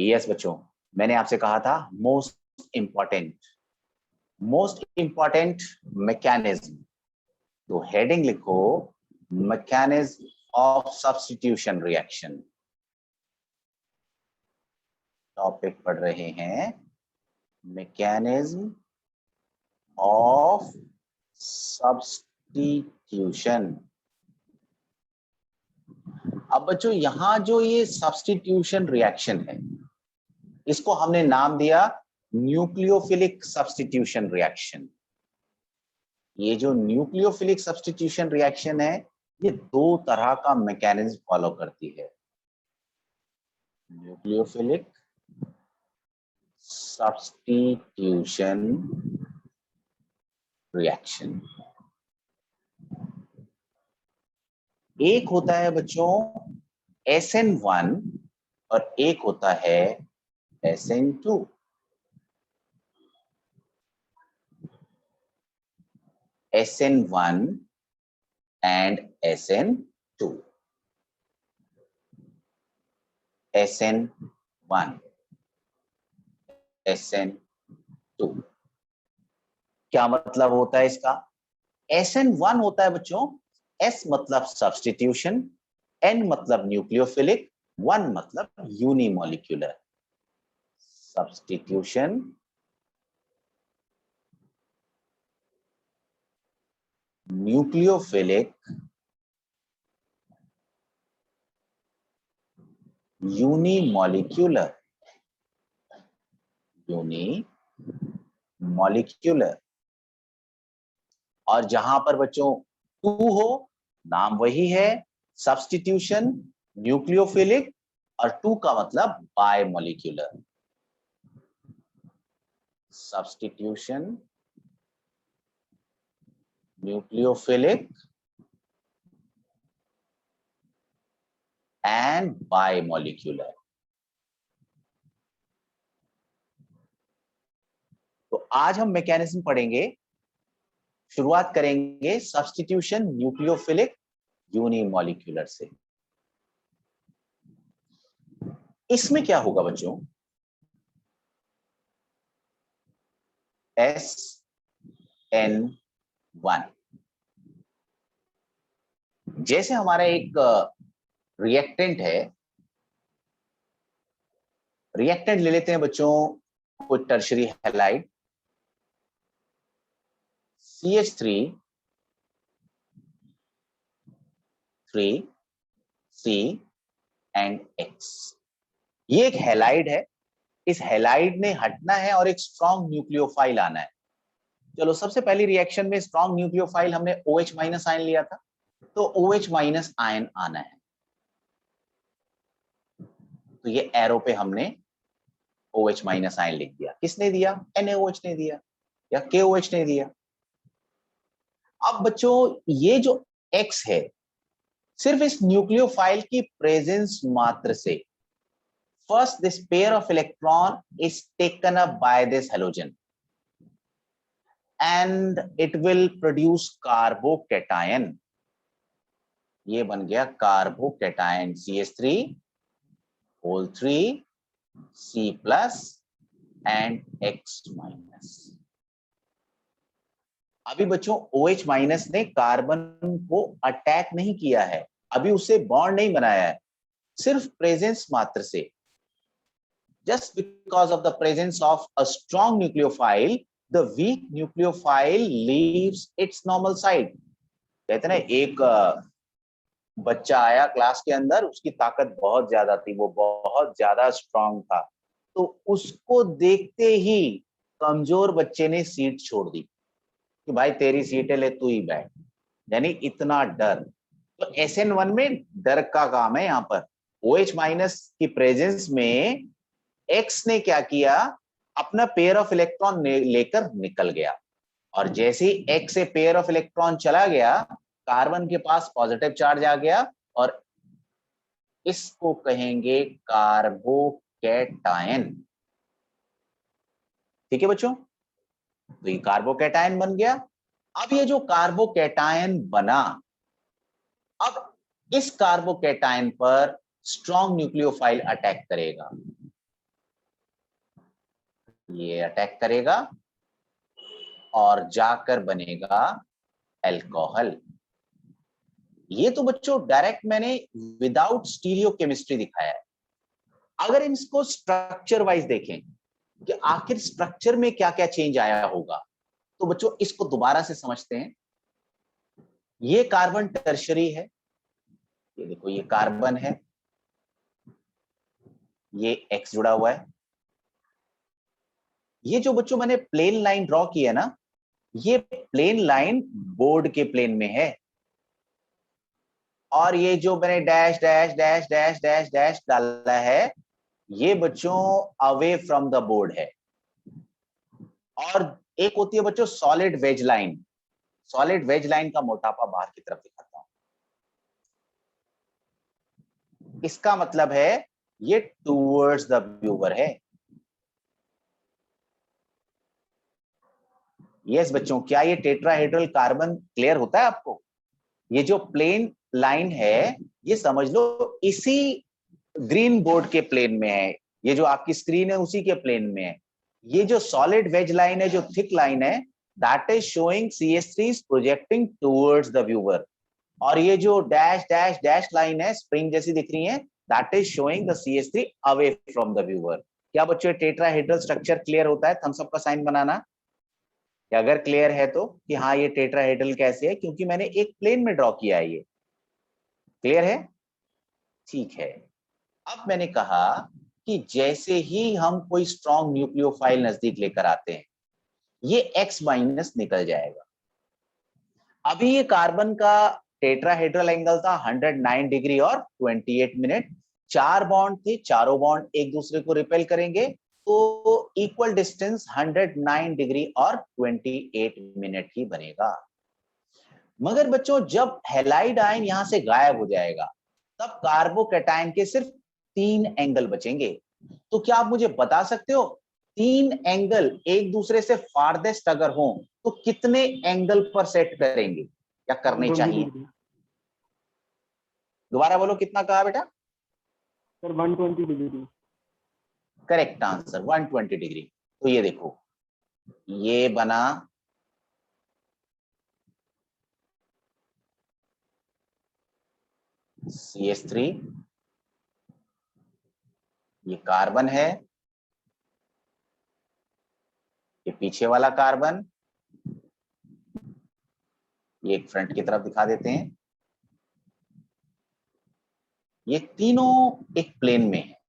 Yes बच्चों, मैंने आपसे कहा था मोस्ट इंपॉर्टेंट मैकेनिज्म, तो हेडिंग लिखो mechanism of substitution reaction. Topic पढ़ रहे हैं मैकेनिज्म ऑफ सब्स्टिट्यूशन। अब बच्चों यहां जो ये सब्स्टिट्यूशन रिएक्शन है, इसको हमने नाम दिया न्यूक्लियोफिलिक सब्स्टिट्यूशन रिएक्शन। ये जो न्यूक्लियोफिलिक सब्स्टिट्यूशन रिएक्शन है, ये दो तरह का मैकेनिज्म फॉलो करती है। Nucleophilic substitution reaction. एक होता है बच्चों SN1 और एक होता है SN2। SN1 and SN2। SN1 SN2 क्या मतलब होता है इसका? SN1 होता है बच्चों, S मतलब सब्स्टिट्यूशन, N मतलब न्यूक्लियोफिलिक, 1 मतलब यूनिमोलिक्यूलर। सब्स्टिट्यूशन न्यूक्लियोफिलिक यूनिमोलिक्यूलर और जहां पर बच्चों 2 हो, नाम वही है सब्स्टिट्यूशन न्यूक्लियोफिलिक, और 2 का मतलब bimolecular. Substitution nucleophilic and bimolecular. तो आज हम मैकेनिज्म पढ़ेंगे। शुरुआत करेंगे सब्स्टिट्यूशन न्यूक्लियोफिलिक यूनिमोलिक्यूलर से। इसमें क्या होगा बच्चों? SN1 जैसे हमारा एक रिएक्टेंट है, रिएक्टेंट ले लेते हैं बच्चों कोई tertiary halide CH3 3C and X। ये एक हैलाइड है, इस हैलाइड ने हटना है और एक स्ट्रॉन्ग न्यूक्लियोफाइल आना है। चलो सबसे पहली रिएक्शन में स्ट्रॉन्ग न्यूक्लियोफाइल हमने OH माइनस आयन लिया था, तो OH माइनस आयन आना है। तो ये एरो पे हमने OH माइनस आयन लिख दिया। किसने दिया? NaOH ने दिया या KOH ने दिया। अब बच्चों ये जो X है, सिर्फ इस न्यूक्लियोफाइल की प्रेजेंस मात्र से first this pair of electron is taken up by this halogen and it will produce carbocation। ये बन गया carbocation CH3 whole 3 C plus and X minus। अभी बच्चों OH माइनस ने कार्बन को अटैक नहीं किया है, अभी उससे बॉन्ड नहीं बनाया है, सिर्फ प्रेजेंस मात्र से। Just because of the presence of a strong nucleophile, the weak nucleophile leaves its normal side। कहते ना, एक बच्चा आया क्लास के अंदर, उसकी ताकत बहुत ज्यादा थी, वो बहुत ज्यादा स्ट्रांग था, तो उसको देखते ही कमजोर बच्चे ने सीट छोड़ दी कि भाई तेरी सीट है, ले तू ही बैठ। यानी इतना डर। तो SN1 में डर का काम है। यहाँ पर OH माइनस की प्रेजेंस में X ने क्या किया? अपना पेयर ऑफ इलेक्ट्रॉन लेकर निकल गया, और जैसे ही X से पेयर ऑफ इलेक्ट्रॉन चला गया, कार्बन के पास पॉजिटिव चार्ज आ गया, और इसको कहेंगे कार्बोकैटायन। ठीक है बच्चों, तो ये कार्बोकैटायन बन गया। अब ये जो कार्बोकैटायन बना, अब इस कार्बोकैटायन पर स्ट्रॉन्ग न्यूक्लियोफाइल अटैक करेगा। ये अटैक करेगा और जाकर बनेगा अल्कोहल। ये तो बच्चों डायरेक्ट मैंने विदाउट स्टीरियोकेमिस्ट्री दिखाया है। अगर इसको स्ट्रक्चर वाइज देखें कि आखिर स्ट्रक्चर में क्या क्या चेंज आया होगा, तो बच्चों इसको दोबारा से समझते हैं। ये कार्बन टर्शरी है, ये देखो ये कार्बन है, ये एक्स जुड़ा हुआ है। ये जो बच्चों मैंने प्लेन लाइन ड्रॉ की है ना, ये प्लेन लाइन बोर्ड के प्लेन में है, और ये जो मैंने dash dash dash dash dash dash डाला है, ये बच्चों अवे फ्रॉम द बोर्ड है। और एक होती है बच्चों solid wedge line. Solid wedge line का मोटापा बाहर की तरफ दिखाता हूं। इसका मतलब है ये टूवर्ड्स द व्यूअर है। यस बच्चों, क्या ये टेट्राहेड्रल कार्बन क्लियर होता है आपको? ये जो प्लेन लाइन है, ये समझ लो इसी ग्रीन बोर्ड के प्लेन में है। ये जो आपकी स्क्रीन है उसी के प्लेन में है। ये जो सॉलिड वेज लाइन है, जो थिक लाइन है, that is showing CH3 is projecting towards the viewer. और ये जो डैश डैश डैश लाइन है, स्प्रिंग जैसी दिख रही है, that is showing the CH3 away from the viewer. क्या बच्चों टेट्राहेड्रल स्ट्रक्चर क्लियर होता है? थम्स अप का साइन बनाना कि अगर क्लियर है तो, कि हाँ ये टेट्राहेड्रल कैसे है, क्योंकि मैंने एक प्लेन में ड्रॉ किया है। ये क्लियर है? ठीक है। अब मैंने कहा कि जैसे ही हम कोई स्ट्रॉन्ग न्यूक्लियोफाइल नजदीक लेकर आते हैं, ये X माइनस निकल जाएगा। अभी ये कार्बन का टेट्राहेड्रल एंगल था 109 डिग्री और 28 मिनट। 4 बॉन्ड थे, चारों बॉन्ड एक दूसरे को रिपेल करेंगे, तो इक्वल डिस्टेंस 109 डिग्री और 28 मिनट ही बनेगा। मगर बच्चों जब हैलाइड आयन यहां से गायब हो जाएगा, तब कार्बोकैटायन के सिर्फ 3 एंगल बचेंगे। तो क्या आप मुझे बता सकते हो 3 एंगल एक दूसरे से फारदेस्ट अगर हो तो कितने एंगल पर सेट करेंगे या करने चाहिए? दोबारा बोलो, कितना कहा बेटा? Sir 120 degree. Correct answer 120 degree. तो ये देखो, ये बना CH3, ये कार्बन है, ये पीछे वाला कार्बन, ये एक फ्रंट की तरफ दिखा देते हैं। ये तीनों एक प्लेन में है,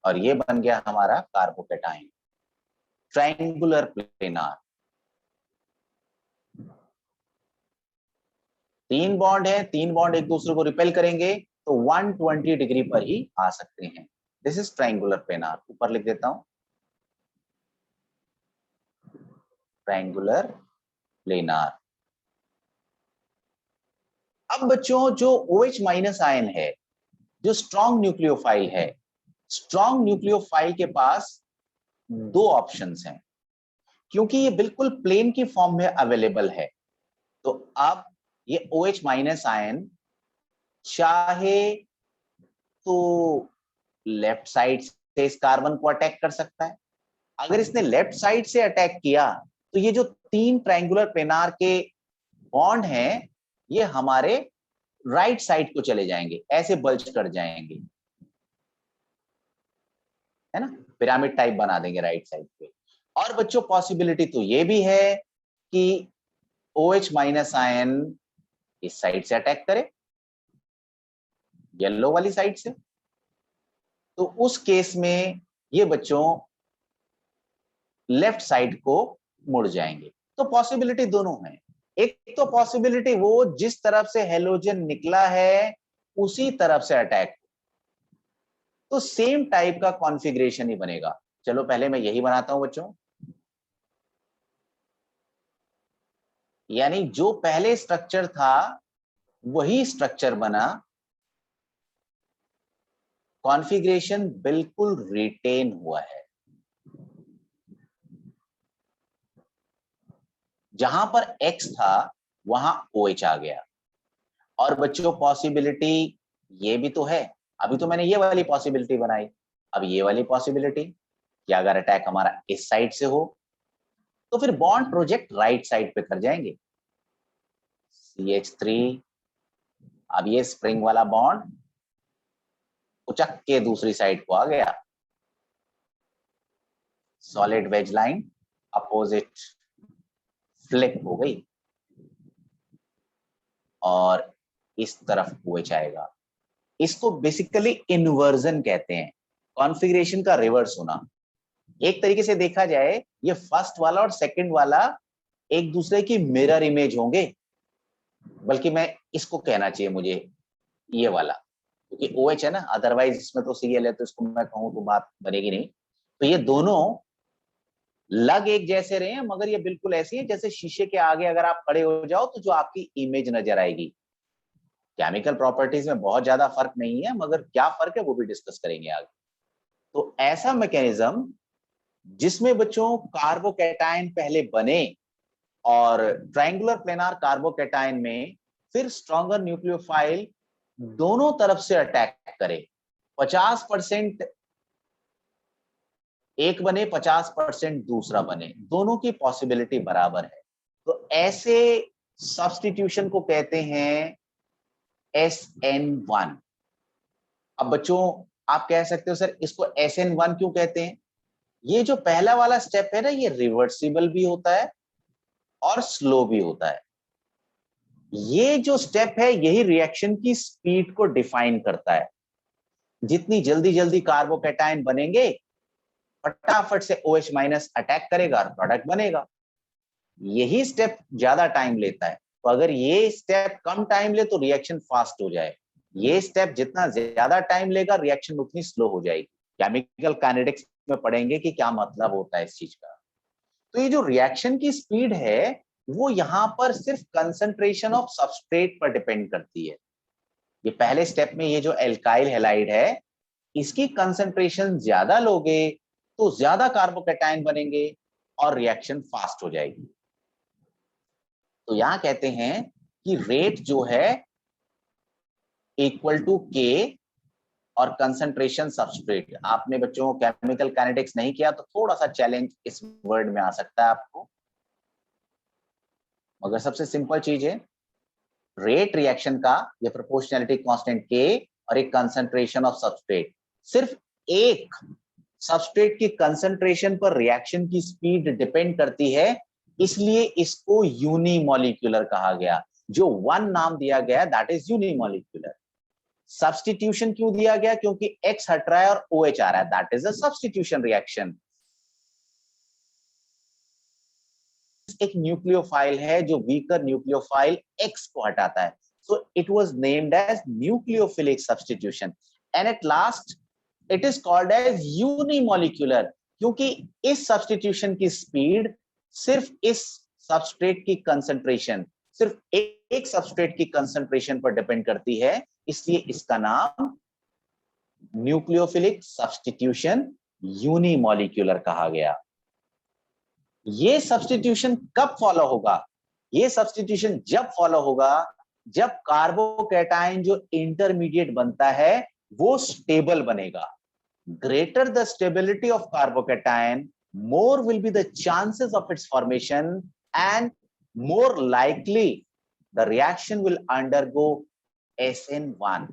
और ये बन गया हमारा कार्बोकैटायन, ट्रायंगुलर प्लेनार। 3 बॉन्ड है, 3 बॉन्ड एक दूसरे को रिपेल करेंगे तो 120 डिग्री पर ही आ सकते हैं। This is triangular planar. ऊपर लिख देता हूं, ट्रायंगुलर प्लेनार। अब बच्चों जो OH माइनस आयन है, जो स्ट्रॉन्ग न्यूक्लियोफाइल है, स्ट्रॉन्ग न्यूक्लियोफाइल के पास 2 ऑप्शंस हैं, क्योंकि ये बिल्कुल प्लेन की फॉर्म में अवेलेबल है। तो अब ये OH माइनस आयन चाहे तो लेफ्ट साइड से इस कार्बन को अटैक कर सकता है। अगर इसने लेफ्ट साइड से अटैक किया तो ये जो 3 ट्रायंगुलर प्लेनार के बॉन्ड हैं, ये हमारे राइट साइड को चले जाएंगे, ऐसे बल्ज कर जाएंगे, है ना, पिरामिड टाइप बना देंगे राइट साइड पे। और बच्चों पॉसिबिलिटी तो ये भी है कि OH माइनस आयन इस साइड से अटैक करे, येलो वाली साइड से। तो उस केस में ये बच्चों लेफ्ट साइड को मुड़ जाएंगे। तो पॉसिबिलिटी दोनों है। एक तो पॉसिबिलिटी वो जिस तरफ से हेलोजन निकला है उसी तरफ से अटैक, तो सेम टाइप का कॉन्फ़िगरेशन ही बनेगा। चलो पहले मैं यही बनाता हूं बच्चों, यानी जो पहले स्ट्रक्चर था वही स्ट्रक्चर बना, कॉन्फ़िगरेशन बिल्कुल रिटेन हुआ है। जहां पर X था वहां OH आ गया। और बच्चों पॉसिबिलिटी ये भी तो है, अभी तो मैंने ये वाली पॉसिबिलिटी बनाई, अब ये वाली पॉसिबिलिटी कि अगर अटैक हमारा इस साइड से हो तो फिर बॉन्ड प्रोजेक्ट राइट साइड पे कर जाएंगे, CH3। अब ये स्प्रिंग वाला बॉन्ड उचक के दूसरी साइड को आ गया, solid wedge line opposite flip हो गई और इस तरफ OH आएगा। इसको बेसिकली इन्वर्जन कहते हैं, कॉन्फ़िगरेशन का रिवर्स होना। एक तरीके से देखा जाए ये फर्स्ट वाला और सेकंड वाला एक दूसरे की मिरर इमेज होंगे, बल्कि मैं इसको कहना चाहिए मुझे ये वाला, क्योंकि OH है ना, अदरवाइज इसमें तो Cl है, तो इसको मैं कहूं तो बात बनेगी नहीं। तो ये दोनों लग एक जैसे रहे हैं, मगर ये बिल्कुल ऐसी है जैसे शीशे के आगे अगर आप खड़े हो जाओ तो जो आपकी इमेज नजर आएगी। केमिकल प्रॉपर्टीज में बहुत ज्यादा फर्क नहीं है, मगर क्या फर्क है वो भी डिस्कस करेंगे आगे। तो ऐसा मैकेनिज्म जिसमें बच्चों कार्बोकैटायन पहले बने और ट्रायंगुलर प्लेनार कार्बोकैटायन में फिर स्ट्रॉन्गर न्यूक्लियोफाइल दोनों तरफ से अटैक करे, 50% एक बने 50% दूसरा बने, दोनों की पॉसिबिलिटी बराबर है। तो ऐसे सब्स्टिट्यूशन को कहते हैं SN1। अब बच्चों आप कह सकते हो सर इसको SN1 क्यों कहते हैं? ये जो पहला वाला स्टेप है ना, ये रिवर्सिबल भी होता है और स्लो भी होता है। ये जो स्टेप है यही रिएक्शन की स्पीड को डिफाइन करता है। जितनी जल्दी जल्दी कार्बोकैटायन बनेंगे फटाफट से OH माइनस अटैक करेगा और प्रोडक्ट बनेगा। यही स्टेप ज्यादा टाइम लेता है, तो अगर ये स्टेप कम टाइम ले तो रिएक्शन फास्ट हो जाए, ये स्टेप जितना ज्यादा टाइम लेगा रिएक्शन उतनी स्लो हो जाएगी। केमिकल काइनेटिक्स में पढ़ेंगे कि क्या मतलब होता है इस चीज का। तो ये जो रिएक्शन की स्पीड है वो यहां पर सिर्फ कंसंट्रेशन ऑफ सबस्ट्रेट पर डिपेंड करती है। ये पहले स्टेप में ये जो एल्काइल हैलाइड है इसकी कंसंट्रेशन ज्यादा लोगे तो ज्यादा कार्बोकैटायन बनेंगे और रिएक्शन फास्ट हो जाएगी। तो यहां कहते हैं कि रेट जो है इक्वल टू K और कंसंट्रेशन सबस्ट्रेट। आपने बच्चों केमिकल काइनेटिक्स नहीं किया तो थोड़ा सा चैलेंज इस वर्ड में आ सकता है आपको, मगर सबसे सिंपल चीज है रेट रिएक्शन का, ये प्रोपोर्शनैलिटी कांस्टेंट K और एक कंसंट्रेशन ऑफ सबस्ट्रेट। सिर्फ एक सबस्ट्रेट की कंसंट्रेशन पर रिएक्शन की स्पीड डिपेंड करती है, इसलिए इसको यूनिमॉलिक्यूलर कहा गया। जो वन नाम दिया गया दैट इज यूनिमॉलिक्यूलर। सब्स्टिट्यूशन क्यों दिया गया? क्योंकि X हट रहा है और OH आ रहा है, that is a substitution reaction. एक न्यूक्लियोफाइल है जो वीकर न्यूक्लियोफाइल X को हटाता है, so it was named as nucleophilic substitution and at last it is called as unimolecular, क्योंकि इस सब्स्टिट्यूशन की स्पीड सिर्फ इस सबस्ट्रेट की कंसंट्रेशन, सिर्फ एक सबस्ट्रेट की कंसंट्रेशन पर डिपेंड करती है, इसलिए इसका नाम न्यूक्लियोफिलिक सब्स्टिट्यूशन यूनिमॉलिक्यूलर कहा गया। ये सब्स्टिट्यूशन कब फॉलो होगा? ये सब्स्टिट्यूशन जब फॉलो होगा जब कार्बोकैटायन जो इंटरमीडिएट बनता है वो स्टेबल बनेगा। Greater the stability of carbocation, more will be the chances of its formation and more likely the reaction will undergo SN1।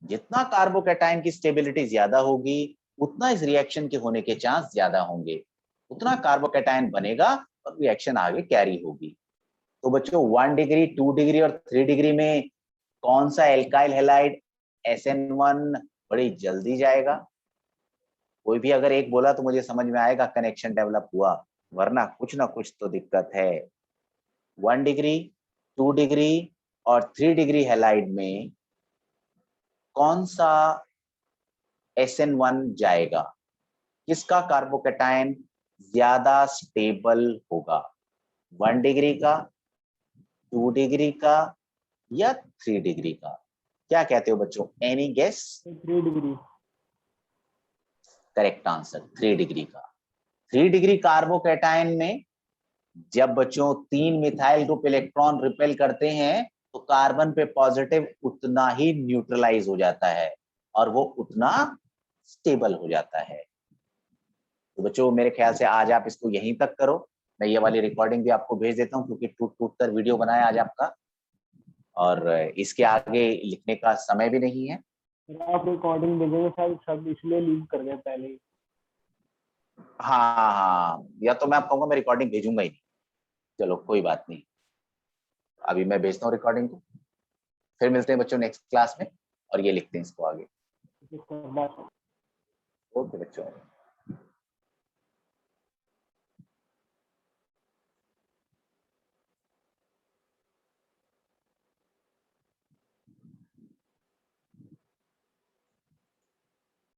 जितना कार्बोकैटायन की स्टेबिलिटी ज्यादा होगी उतना इस रिएक्शन के होने के चांस ज्यादा होंगे, उतना कार्बोकैटायन बनेगा और रिएक्शन आगे कैरी होगी। तो बच्चों 1 डिग्री 2 डिग्री और 3 डिग्री में कौन सा एल्काइल हैलाइड SN1 बड़ी जल्दी जाएगा? कोई भी अगर एक बोला तो मुझे समझ में आएगा कनेक्शन डेवलप हुआ, वरना कुछ ना कुछ तो दिक्कत है। 1 डिग्री 2 डिग्री और 3 डिग्री हैलाइड में कौन सा SN1 जाएगा? किसका कार्बोकैटायन ज्यादा स्टेबल होगा? 1 डिग्री का, 2 डिग्री का या 3 डिग्री का? क्या कहते हो बच्चों, any guess? 3 degree. Correct answer 3 degree का। 3 डिग्री कार्बोकैटायन में जब बच्चों 3 मिथाइल ग्रुप इलेक्ट्रॉन रिपेल करते हैं तो कार्बन पे पॉजिटिव उतना ही न्यूट्रलाइज हो जाता है और वो उतना स्टेबल हो जाता है। तो बच्चों मेरे ख्याल से आज आप इसको यहीं तक करो। मैं ये वाली रिकॉर्डिंग भी आपको भेज देता हूँ क्योंकि टूट टूट कर वीडियो बनाया आज आपका, और इसके आगे लिखने का समय भी नहीं है। सर आप रिकॉर्डिंग भेजेंगे, शायद सब इसलिए लीव कर गए पहले ही। हाँ हाँ, या तो मैं आप कहूँगा मैं रिकॉर्डिंग भेजूंगा ही नहीं। चलो कोई बात नहीं, अभी मैं भेजता हूँ रिकॉर्डिंग को, फिर मिलते हैं बच्चों नेक्स्ट क्लास में और ये लिखते हैं इसको आगे। सर बात ओके बच्चों।